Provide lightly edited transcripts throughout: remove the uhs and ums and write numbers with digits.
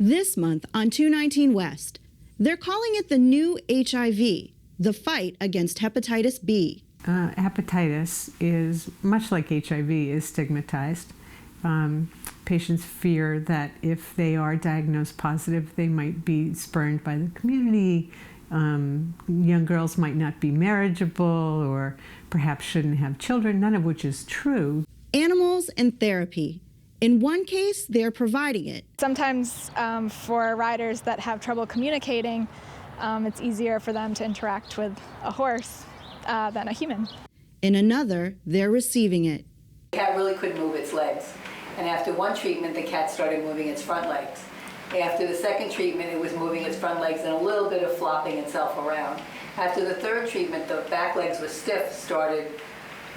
This month on 219 West, they're calling it the new HIV, the fight against hepatitis B. Hepatitis is, much like HIV, is stigmatized. Patients fear that if they are diagnosed positive, they might be spurned by the community. Young girls might not be marriageable or perhaps shouldn't have children, none of which is true. Animals and therapy. In one case, they're providing it. Sometimes for riders that have trouble communicating, it's easier for them to interact with a horse than a human. In another, they're receiving it. The cat really couldn't move its legs. And after one treatment, the cat started moving its front legs. After the second treatment, it was moving its front legs and a little bit of flopping itself around. After the third treatment, the back legs were stiff, started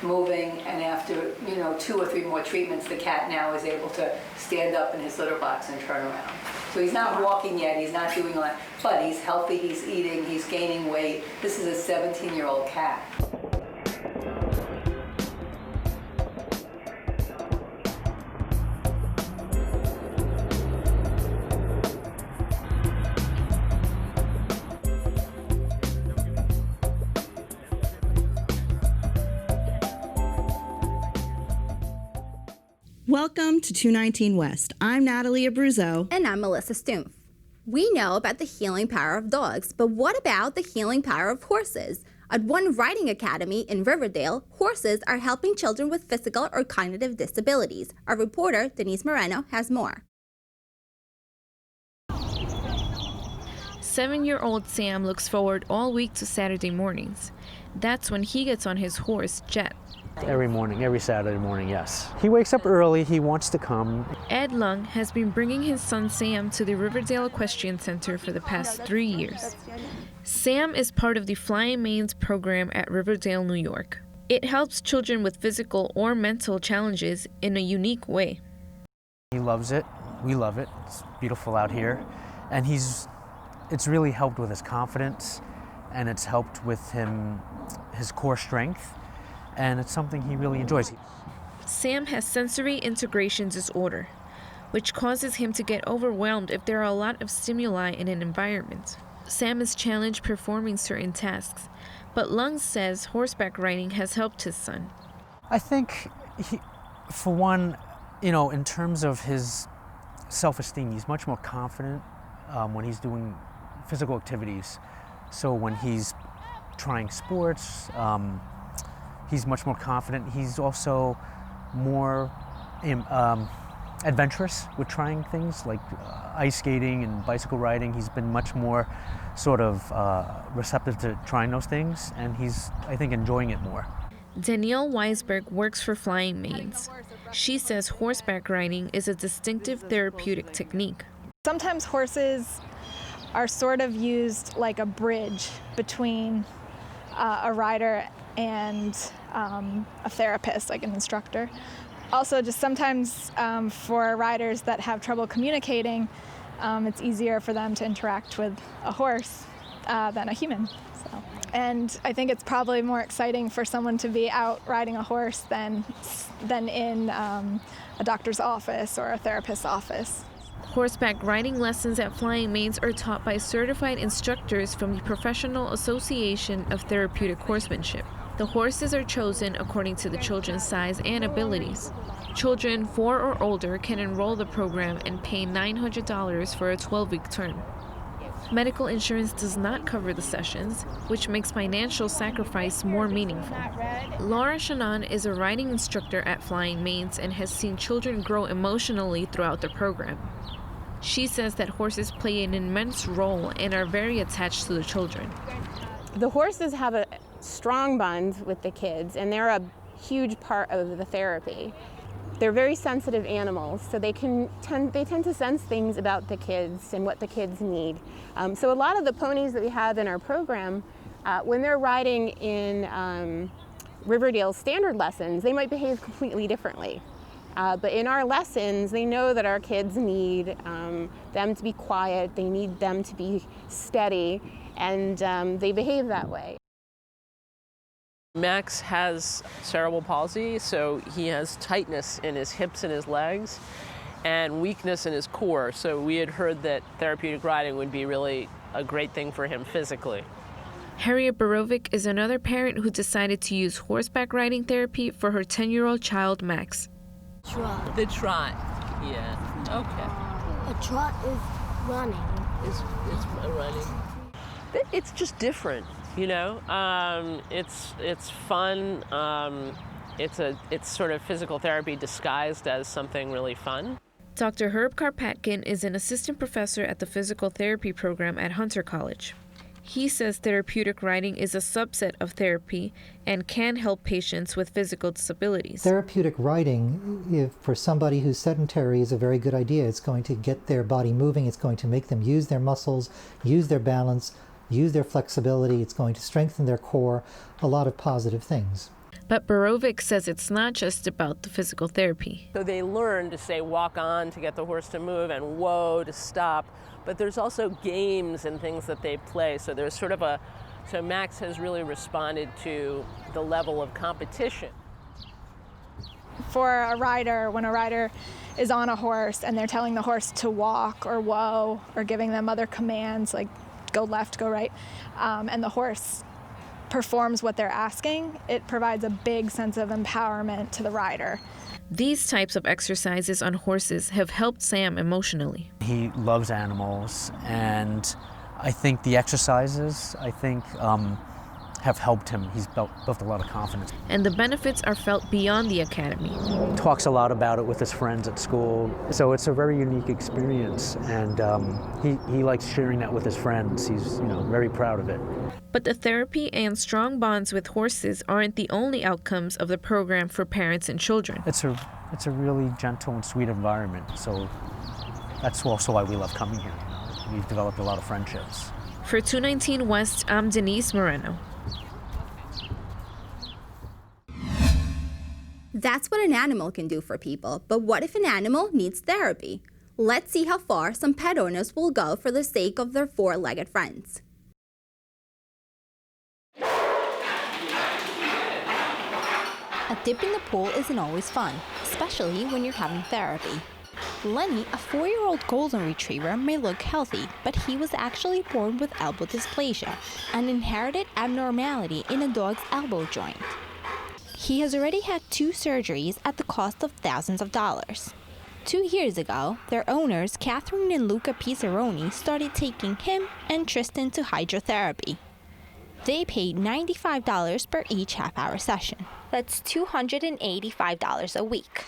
moving, and after 2 or 3 more treatments, the cat now is able to stand up in his litter box and turn around. So he's not walking yet, he's not doing a lot, but he's healthy, he's eating, he's gaining weight. This is a 17-year-old cat. Welcome to 219 West. I'm Natalie Abruzzo. And I'm Melissa Stumpf. We know about the healing power of dogs, but what about the healing power of horses? At one riding academy in Riverdale, horses are helping children with physical or cognitive disabilities. Our reporter, Denise Moreno, has more. 7-year-old Sam looks forward all week to Saturday mornings. That's when he gets on his horse, Jet. Every morning, every Saturday morning, yes. He wakes up early, he wants to come. Ed Lung has been bringing his son Sam to the Riverdale Equestrian Center for the past 3 years. Sam is part of the Flying Manes program at Riverdale, New York. It helps children with physical or mental challenges in a unique way. He loves it. We love it. It's beautiful out here. And it's really helped with his confidence, and it's helped with his core strength. And it's something he really enjoys. Sam has sensory integration disorder, which causes him to get overwhelmed if there are a lot of stimuli in an environment. Sam is challenged performing certain tasks, but Lung says horseback riding has helped his son. I think, for one, in terms of his self-esteem, he's much more confident when he's doing physical activities. So when he's trying sports, he's much more confident. He's also more adventurous with trying things like ice skating and bicycle riding. He's been much more sort of receptive to trying those things, and he's, I think, enjoying it more. Danielle Weisberg works for Flying Manes. She says horseback riding is a distinctive therapeutic technique. Sometimes horses are sort of used like a bridge between a rider and a therapist, like an instructor. Also, just sometimes for riders that have trouble communicating, it's easier for them to interact with a horse than a human. And I think it's probably more exciting for someone to be out riding a horse than in a doctor's office or a therapist's office. Horseback riding lessons at Flying Manes are taught by certified instructors from the Professional Association of Therapeutic Horsemanship. The horses are chosen according to the children's size and abilities. Children 4 or older can enroll the program and pay $900 for a 12-week term. Medical insurance does not cover the sessions, which makes financial sacrifice more meaningful. Laura Shannon is a riding instructor at Flying Manes and has seen children grow emotionally throughout the program. She says that horses play an immense role and are very attached to the children. The horses have a strong bond with the kids, and they're a huge part of the therapy. They're very sensitive animals, so they tend to sense things about the kids and what the kids need. So a lot of the ponies that we have in our program, when they're riding in Riverdale standard lessons, they might behave completely differently. But in our lessons, they know that our kids need them to be quiet, they need them to be steady, and they behave that way. Max has cerebral palsy, so he has tightness in his hips and his legs. and weakness in his core. So we had heard that therapeutic riding would be really a great thing for him physically. Harriet Borovic is another parent who decided to use horseback riding therapy for her 10-year-old child, Max. Trot. The trot, yeah, okay. A trot is running. It's running. It's just different, you know. It's fun. It's sort of physical therapy disguised as something really fun. Dr. Herb Karpatkin is an assistant professor at the physical therapy program at Hunter College. He says therapeutic riding is a subset of therapy and can help patients with physical disabilities. Therapeutic riding, if for somebody who's sedentary, is a very good idea. It's going to get their body moving. It's going to make them use their muscles, use their balance, use their flexibility. It's going to strengthen their core. A lot of positive things. But Borovic says it's not just about the physical therapy. So they learn to say walk on to get the horse to move and whoa to stop. But there's also games and things that they play. So there's sort of so Max has really responded to the level of competition. For a rider, when a rider is on a horse and they're telling the horse to walk or whoa or giving them other commands like go left, go right, and the horse performs what they're asking, it provides a big sense of empowerment to the rider. These types of exercises on horses have helped Sam emotionally. He loves animals, and I think the exercises, have helped him. He's built a lot of confidence. And the benefits are felt beyond the academy. Talks a lot about it with his friends at school. So it's a very unique experience, and he likes sharing that with his friends. He's very proud of it. But the therapy and strong bonds with horses aren't the only outcomes of the program for parents and children. It's a really gentle and sweet environment. So that's also why we love coming here. We've developed a lot of friendships. For 219 West, I'm Denise Moreno. That's what an animal can do for people, but what if an animal needs therapy? Let's see how far some pet owners will go for the sake of their four-legged friends. A dip in the pool isn't always fun, especially when you're having therapy. Lenny, a 4-year-old golden retriever, may look healthy, but he was actually born with elbow dysplasia, an inherited abnormality in a dog's elbow joint. He has already had 2 surgeries at the cost of thousands of dollars. 2 years ago, their owners, Catherine and Luca Pizzaroni, started taking him and Tristan to hydrotherapy. They paid $95 per each half-hour session. That's $285 a week.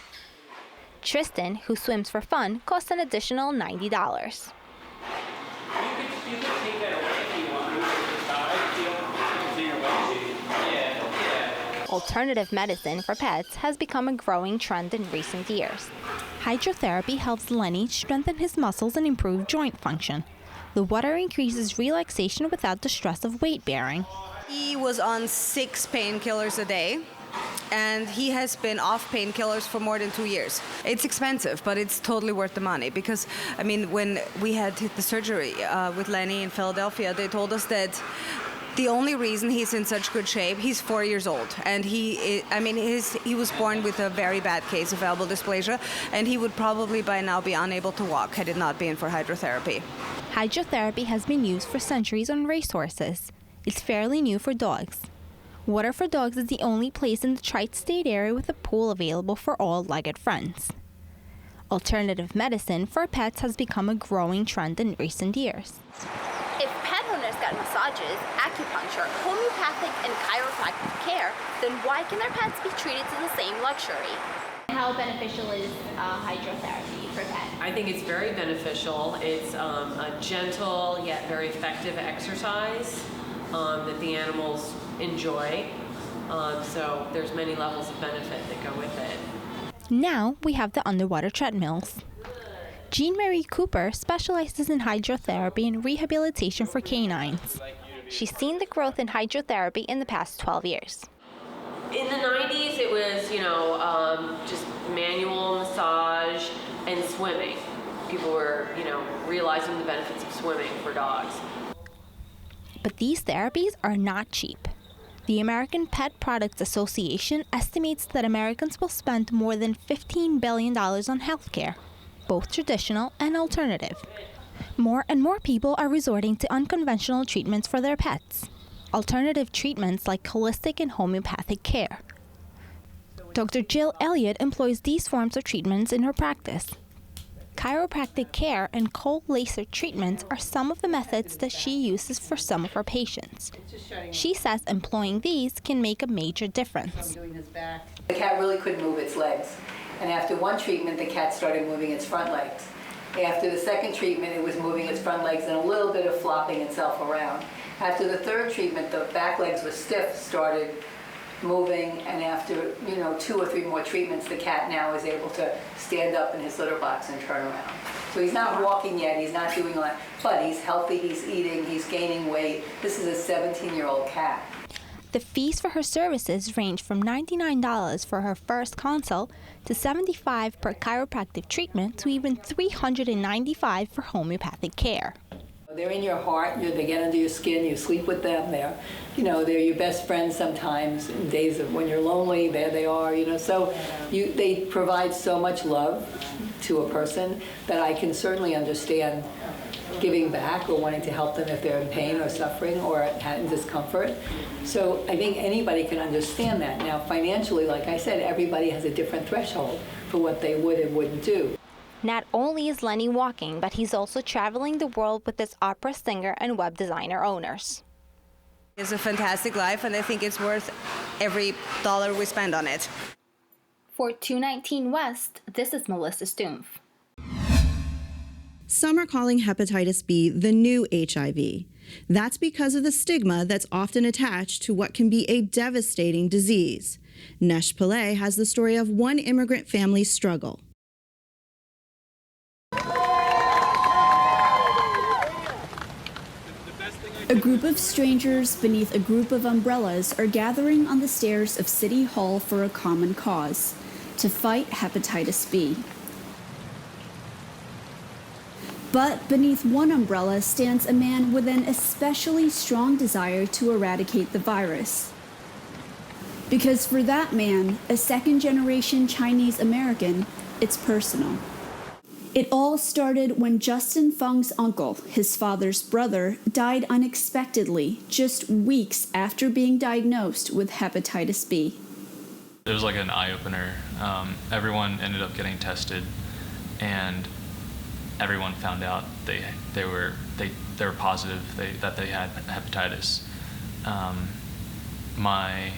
Tristan, who swims for fun, costs an additional $90. Alternative medicine for pets has become a growing trend in recent years. Hydrotherapy helps Lenny strengthen his muscles and improve joint function. The water increases relaxation without the stress of weight bearing. He was on 6 painkillers a day, and he has been off painkillers for more than 2 years. It's expensive, but it's totally worth the money because, when we had the surgery with Lenny in Philadelphia, they told us that the only reason he's in such good shape, he's 4 years old, and he was born with a very bad case of elbow dysplasia, and he would probably by now be unable to walk had it not been for hydrotherapy. Hydrotherapy has been used for centuries on racehorses. It's fairly new for dogs. Water for Dogs is the only place in the tri-state area with a pool available for all legged friends. Alternative medicine for pets has become a growing trend in recent years. If pet owners get massages, acupuncture, homeopathic, and chiropractic care, then why can their pets be treated to the same luxury? How beneficial is hydrotherapy for pets? I think it's very beneficial. It's a gentle yet very effective exercise that the animals enjoy. So there's many levels of benefit that go with it. Now we have the underwater treadmills. Jean-Marie Cooper specializes in hydrotherapy and rehabilitation for canines. She's seen the growth in hydrotherapy in the past 12 years. In the 90s, it was, just manual massage and swimming. People were, realizing the benefits of swimming for dogs. But these therapies are not cheap. The American Pet Products Association estimates that Americans will spend more than $15 billion on healthcare. both traditional and alternative. More and more people are resorting to unconventional treatments for their pets. Alternative treatments like holistic and homeopathic care. Dr. Jill Elliott employs these forms of treatments in her practice. Chiropractic care and cold laser treatments are some of the methods that she uses for some of her patients. She says employing these can make a major difference. The cat really couldn't move its legs, and after one treatment, the cat started moving its front legs. After the second treatment, it was moving its front legs and a little bit of flopping itself around. After the third treatment, the back legs were stiff, started moving, and after 2 or 3 more treatments, the cat now is able to stand up in his litter box and turn around. So he's not walking yet, he's not doing a lot, but he's healthy, he's eating, he's gaining weight. This is a 17-year-old cat. The fees for her services range from $99 for her first consult to $75 per chiropractic treatment to even $395 for homeopathic care. They're in your heart, they get under your skin, you sleep with them, they're your best friends sometimes in days of when you're lonely, there they are, so they provide so much love to a person that I can certainly understand giving back or wanting to help them if they're in pain or suffering or in discomfort. So I think anybody can understand that. Now financially, like I said, everybody has a different threshold for what they would and wouldn't do. Not only is Lenny walking, but he's also traveling the world with his opera singer and web designer owners. It's a fantastic life, and I think it's worth every dollar we spend on it. For 219 West, this is Melissa Stumpf. Some are calling hepatitis B the new HIV. That's because of the stigma that's often attached to what can be a devastating disease. Nesh Pillay has the story of one immigrant family's struggle. A group of strangers beneath a group of umbrellas are gathering on the stairs of City Hall for a common cause: to fight hepatitis B. But beneath one umbrella stands a man with an especially strong desire to eradicate the virus. Because for that man, a second-generation Chinese American, it's personal. It all started when Justin Feng's uncle, his father's brother, died unexpectedly just weeks after being diagnosed with hepatitis B. It was like an eye-opener. Everyone ended up getting tested, and everyone found out they were positive that they had hepatitis. My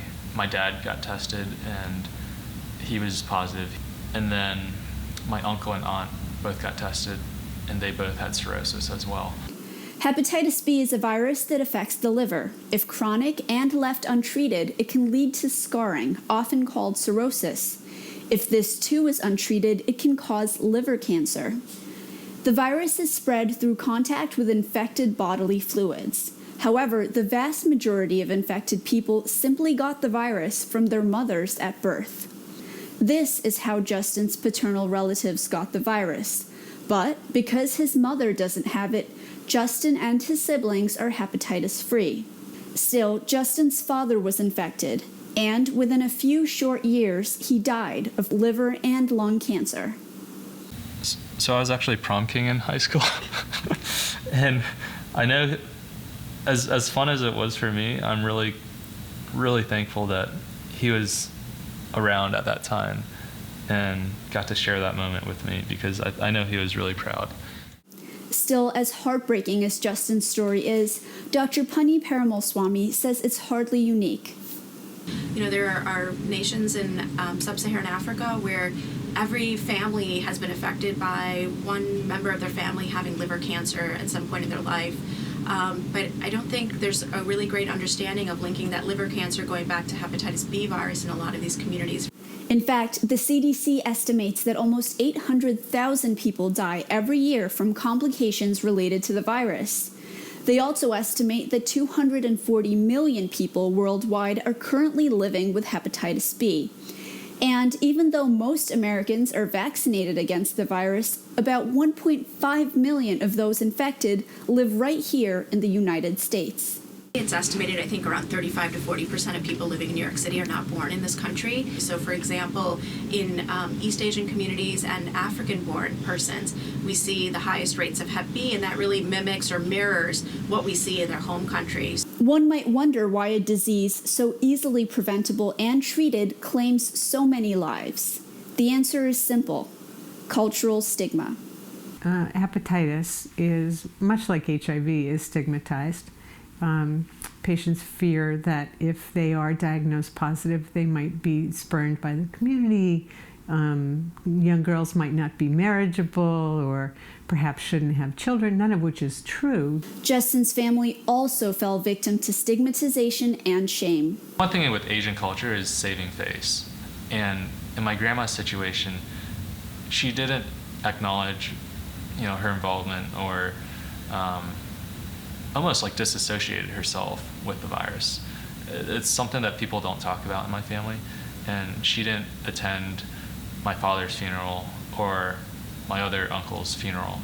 dad got tested, and he was positive, and then my uncle and aunt both got tested, and they both had cirrhosis as well. Hepatitis B is a virus that affects the liver. If chronic and left untreated, it can lead to scarring, often called cirrhosis. If this too is untreated, it can cause liver cancer. The virus is spread through contact with infected bodily fluids. However, the vast majority of infected people simply got the virus from their mothers at birth. This is how Justin's paternal relatives got the virus. But because his mother doesn't have it, Justin and his siblings are hepatitis-free. Still, Justin's father was infected, and within a few short years, he died of liver and lung cancer. So I was actually prom king in high school. And I know, as fun as it was for me, I'm really, really thankful that he was around at that time and got to share that moment with me, because I know he was really proud. Still, as heartbreaking as Justin's story is, Dr. Pani Paramalswamy says it's hardly unique. There are nations in sub-Saharan Africa where every family has been affected by one member of their family having liver cancer at some point in their life. But I don't think there's a really great understanding of linking that liver cancer going back to hepatitis B virus in a lot of these communities. In fact, the CDC estimates that almost 800,000 people die every year from complications related to the virus. They also estimate that 240 million people worldwide are currently living with hepatitis B. And even though most Americans are vaccinated against the virus, about 1.5 million of those infected live right here in the United States. It's estimated, I think, around 35 to 40% of people living in New York City are not born in this country. So, for example, in East Asian communities and African-born persons, we see the highest rates of Hep B, and that really mimics or mirrors what we see in their home countries. One might wonder why a disease so easily preventable and treated claims so many lives. The answer is simple: cultural stigma. Hepatitis is, much like HIV, is stigmatized. Patients fear that if they are diagnosed positive, they might be spurned by the community. Young girls might not be marriageable or perhaps shouldn't have children, none of which is true. Justin's family also fell victim to stigmatization and shame. One thing with Asian culture is saving face. And in my grandma's situation, she didn't acknowledge, her involvement or almost like disassociated herself with the virus. It's something that people don't talk about in my family, and she didn't attend my father's funeral or my other uncle's funeral.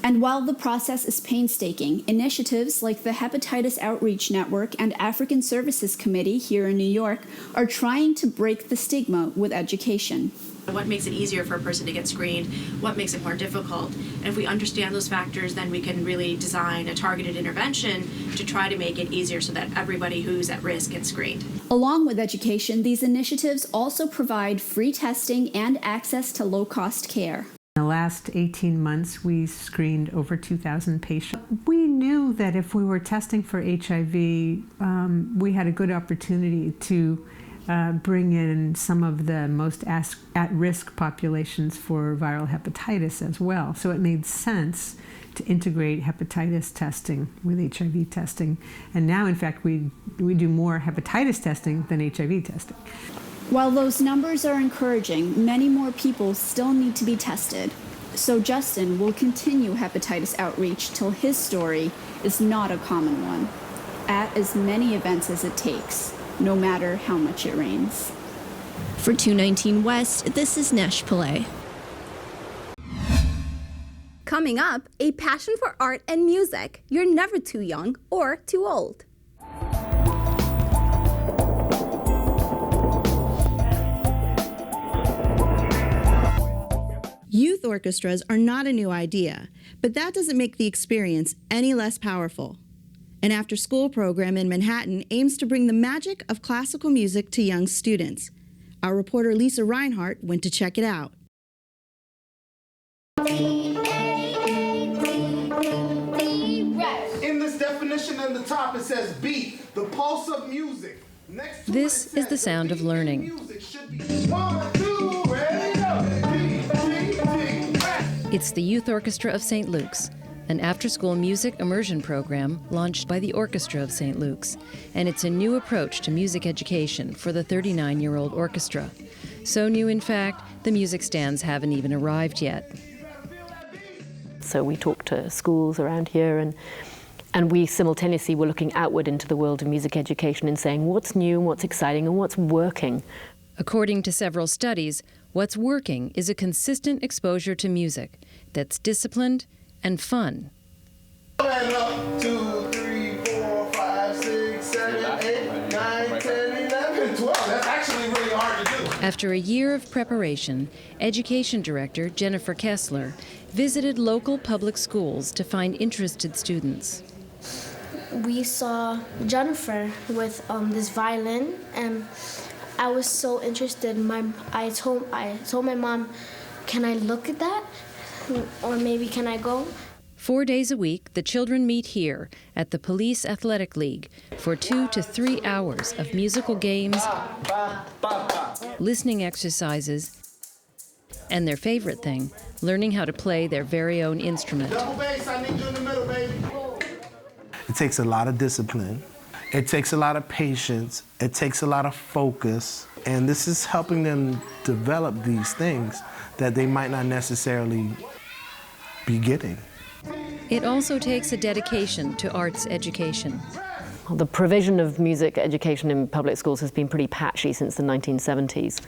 And while the process is painstaking, initiatives like the Hepatitis Outreach Network and African Services Committee here in New York are trying to break the stigma with education. What makes it easier for a person to get screened? What makes it more difficult? And if we understand those factors, then we can really design a targeted intervention to try to make it easier so that everybody who's at risk gets screened. Along with education, these initiatives also provide free testing and access to low-cost care. In the last 18 months, we screened over 2,000 patients. We knew that if we were testing for HIV, we had a good opportunity to bring in some of the most at-risk populations for viral hepatitis as well. So it made sense to integrate hepatitis testing with HIV testing. And now, in fact, we do more hepatitis testing than HIV testing. While those numbers are encouraging, many more people still need to be tested. So Justin will continue hepatitis outreach till his story is not a common one, at as many events as it takes, no matter how much it rains. For 219 West, this is Nesh Pillay. Coming up, a passion for art and music. You're never too young or too old. Youth orchestras are not a new idea, but that doesn't make the experience any less powerful. An after-school program in Manhattan aims to bring the magic of classical music to young students. Our reporter Lisa Reinhart went to check it out. In this definition at the top, it says beat, the pulse of music. This is the sound of learning. 1, 2, ready, go. It's the Youth Orchestra of St. Luke's, an after-school music immersion program launched by the Orchestra of St. Luke's, and it's a new approach to music education for the 39-year-old orchestra. So new, in fact, the music stands haven't even arrived yet. So we talked to schools around here, and we simultaneously were looking outward into the world of music education and saying what's new, what's exciting, and what's working. According to several studies, what's working is a consistent exposure to music that's disciplined and fun. 1, 2, 3, 4, 5, 6, 7, 8, 9, 10, 11, 12. That's actually really hard to do. After a year of preparation, Education Director Jennifer Kessler visited local public schools to find interested students. We saw Jennifer with this violin, and I was so interested. I told my mom, can I look at that? Or maybe can I go? 4 days a week, the children meet here at the Police Athletic League for 2 to 3 hours of musical games, listening exercises, and their favorite thing, learning how to play their very own instrument. Double bass, I need you in the middle, baby. It takes a lot of discipline. It takes a lot of patience. It takes a lot of focus. And this is helping them develop these things that they might not necessarily be getting. It also takes a dedication to arts education. Well, the provision of music education in public schools has been pretty patchy since the 1970s.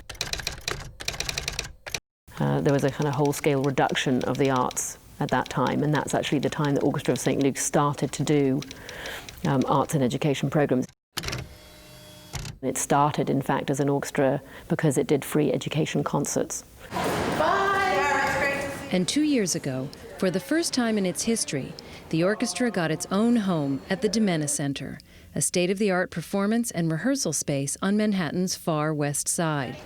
There was a kind of whole-scale reduction of the arts at that time, and that's actually the time that Orchestra of St. Luke's started to do arts and education programs. It started, in fact, as an orchestra because it did free education concerts. And 2 years ago, for the first time in its history, the orchestra got its own home at the Dimena Center, a state-of-the-art performance and rehearsal space on Manhattan's far west side.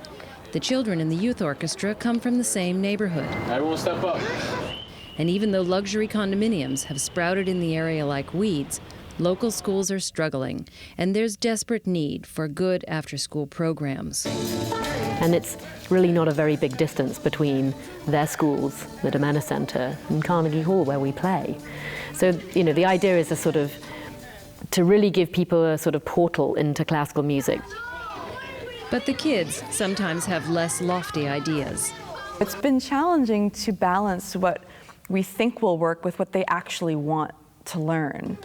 The children in the youth orchestra come from the same neighborhood. Everyone step up. And even though luxury condominiums have sprouted in the area like weeds, local schools are struggling, and there's desperate need for good after-school programs. And it's really not a very big distance between their schools, the Dimena Center, and Carnegie Hall, where we play. So, the idea is to really give people a sort of portal into classical music. But the kids sometimes have less lofty ideas. It's been challenging to balance what we think will work with what they actually want to learn.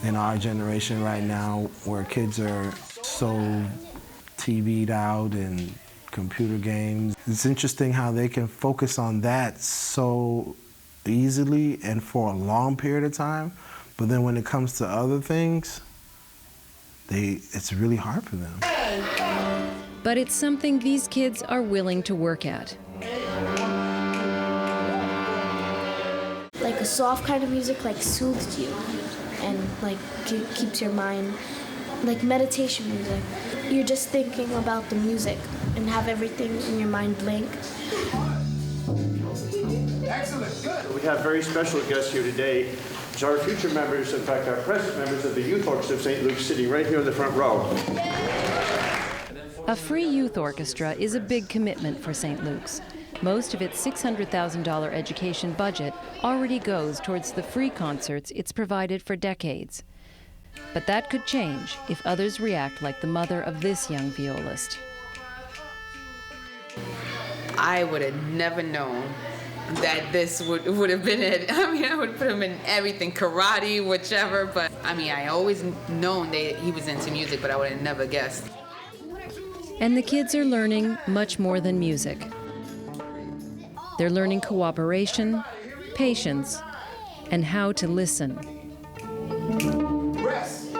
In our generation right now, where kids are so TV'd out and computer games, it's interesting how they can focus on that so easily and for a long period of time, but then when it comes to other things, it's really hard for them. But it's something these kids are willing to work at. Like a soft kind of music soothes you and keeps your mind, like meditation music. You're just thinking about the music and have everything in your mind blank. Excellent, good. We have very special guests here today. It's our future members, in fact, our present members of the Youth Orchestra of St. Luke's, sitting right here in the front row. A free youth orchestra is a big commitment for St. Luke's. Most of its $600,000 education budget already goes towards the free concerts it's provided for decades. But that could change if others react like the mother of this young violist. I would have never known that this would have been it. I mean, I would put him in everything, karate, whichever, but I mean, I always known that he was into music, but I would have never guessed. And the kids are learning much more than music. They're learning cooperation, patience, and how to listen. Rest.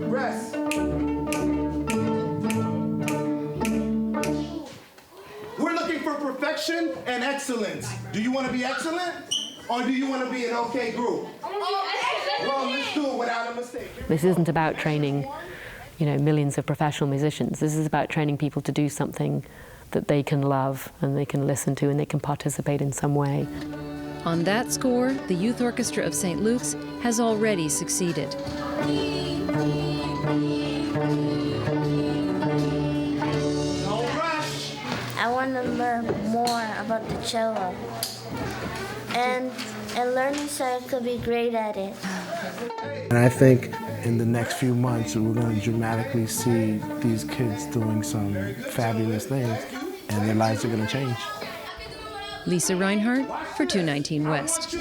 Rest. We're looking for perfection and excellence. Do you want to be excellent? Or do you want to be an okay group? Well, let's do it without a mistake. This isn't about training, millions of professional musicians. This is about training people to do something that they can love and they can listen to and they can participate in some way. On that score, the Youth Orchestra of St. Luke's has already succeeded. I want to learn more about the cello and learning so I could be great at it. And I think in the next few months, we're going to dramatically see these kids doing some fabulous things, and their lives are going to change. Lisa Reinhardt for 219 West.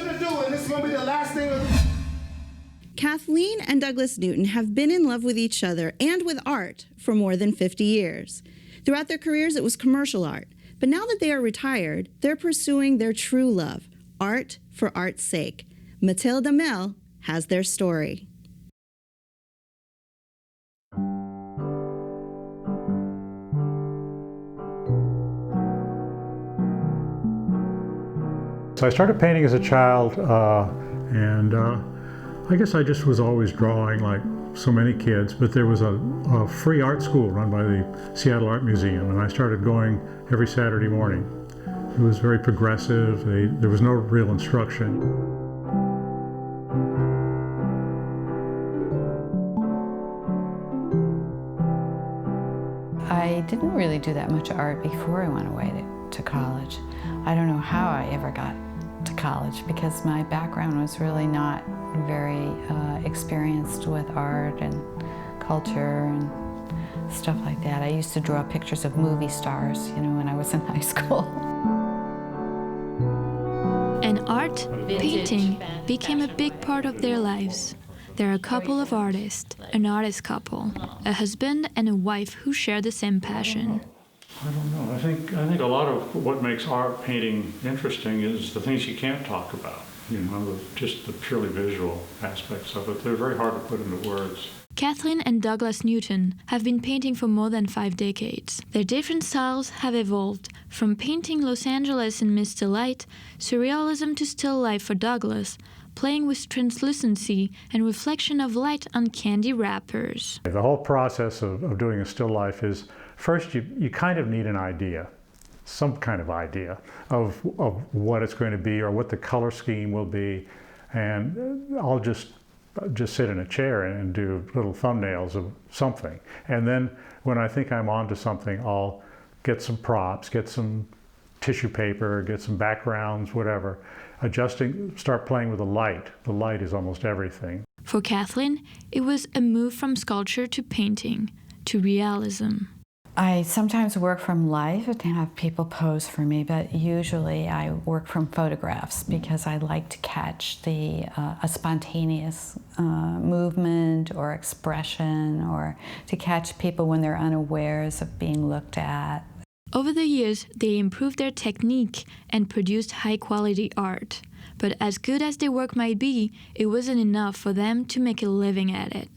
Kathleen and Douglas Newton have been in love with each other and with art for more than 50 years. Throughout their careers, it was commercial art. But now that they are retired, they're pursuing their true love, art for art's sake. Matilda Mell has their story. So I started painting as a child, and I guess I just was always drawing like so many kids, but there was a free art school run by the Seattle Art Museum, and I started going every Saturday morning. It was very progressive. There was no real instruction. I didn't really do that much art before I went away to college. I don't know how I ever got to college because my background was really not very experienced with art and culture and stuff like that. I used to draw pictures of movie stars, when I was in high school. And art, painting, became a big part of their lives. They're a couple of artists, an artist couple, a husband and a wife who share the same passion. I don't know. I think a lot of what makes art painting interesting is the things you can't talk about. Just the purely visual aspects of it. They're very hard to put into words. Kathleen and Douglas Newton have been painting for more than 5 decades. Their different styles have evolved, from painting Los Angeles in misty light, surrealism to still life for Douglas, playing with translucency and reflection of light on candy wrappers. The whole process of doing a still life is, first you kind of need an idea, some kind of idea of what it's going to be or what the color scheme will be, and I'll just sit in a chair and do little thumbnails of something. And then when I think I'm onto something, I'll get some props, get some tissue paper, get some backgrounds, whatever, start playing with the light. The light is almost everything. For Kathleen, it was a move from sculpture to painting, to realism. I sometimes work from life and have people pose for me, but usually I work from photographs because I like to catch a spontaneous movement or expression, or to catch people when they're unawares of being looked at. Over the years, they improved their technique and produced high-quality art. But as good as their work might be, it wasn't enough for them to make a living at it.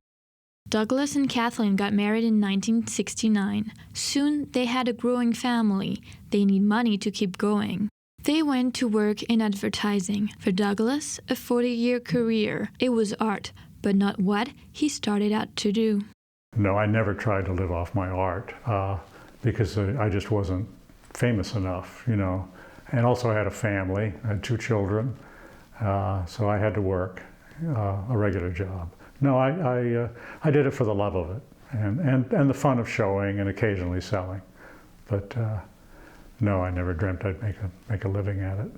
Douglas and Kathleen got married in 1969. Soon, they had a growing family. They need money to keep going. They went to work in advertising. For Douglas, a 40-year career. It was art, but not what he started out to do. No, I never tried to live off my art because I just wasn't famous enough, And also I had a family, I had 2 children, so I had to work a regular job. No, I did it for the love of it and the fun of showing and occasionally selling. But no, I never dreamt I'd make a living at it.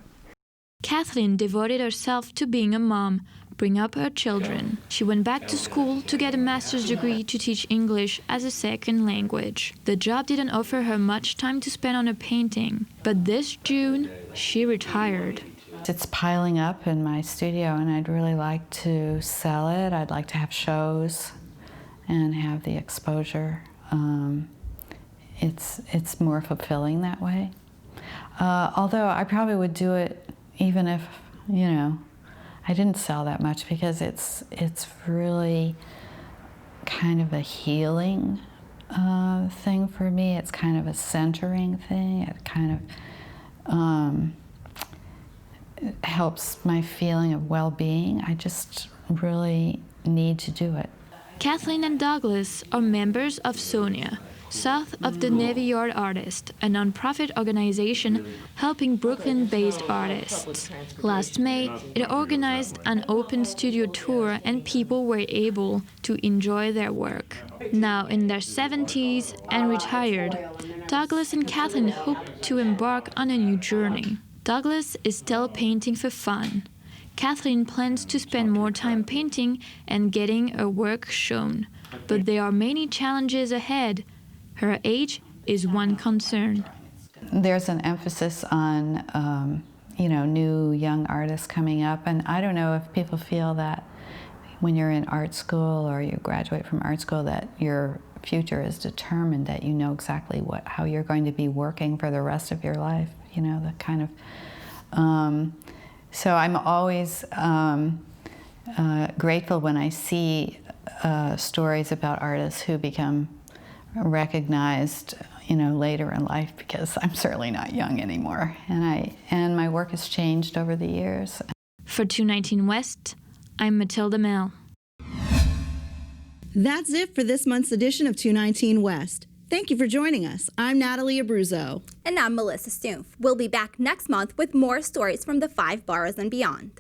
Kathleen devoted herself to being a mom, bring up her children. She went back to school to get a master's degree to teach English as a second language. The job didn't offer her much time to spend on her painting, but this June, she retired. It's piling up in my studio, and I'd really like to sell it. I'd like to have shows and have the exposure. It's more fulfilling that way. Although I probably would do it even if, I didn't sell that much, because it's really kind of a healing thing for me. It's kind of a centering thing. It kind of it helps my feeling of well-being. I just really need to do it. Kathleen and Douglas are members of SONIA, South of the Navy Yard Artists, a nonprofit organization helping Brooklyn-based artists. Last May, it organized an open studio tour and people were able to enjoy their work. Now in their 70s and retired, Douglas and Kathleen hope to embark on a new journey. Douglas is still painting for fun. Kathleen plans to spend more time painting and getting her work shown. But there are many challenges ahead. Her age is one concern. There's an emphasis on, new young artists coming up, and I don't know if people feel that when you're in art school or you graduate from art school that your future is determined, that you know exactly how you're going to be working for the rest of your life. The kind of. So I'm always grateful when I see stories about artists who become recognized, later in life, because I'm certainly not young anymore, and my work has changed over the years. For 219 West, I'm Matilda Mel. That's it for this month's edition of 219 West. Thank you for joining us. I'm Natalie Abruzzo. And I'm Melissa Stumpf. We'll be back next month with more stories from the 5 boroughs and beyond.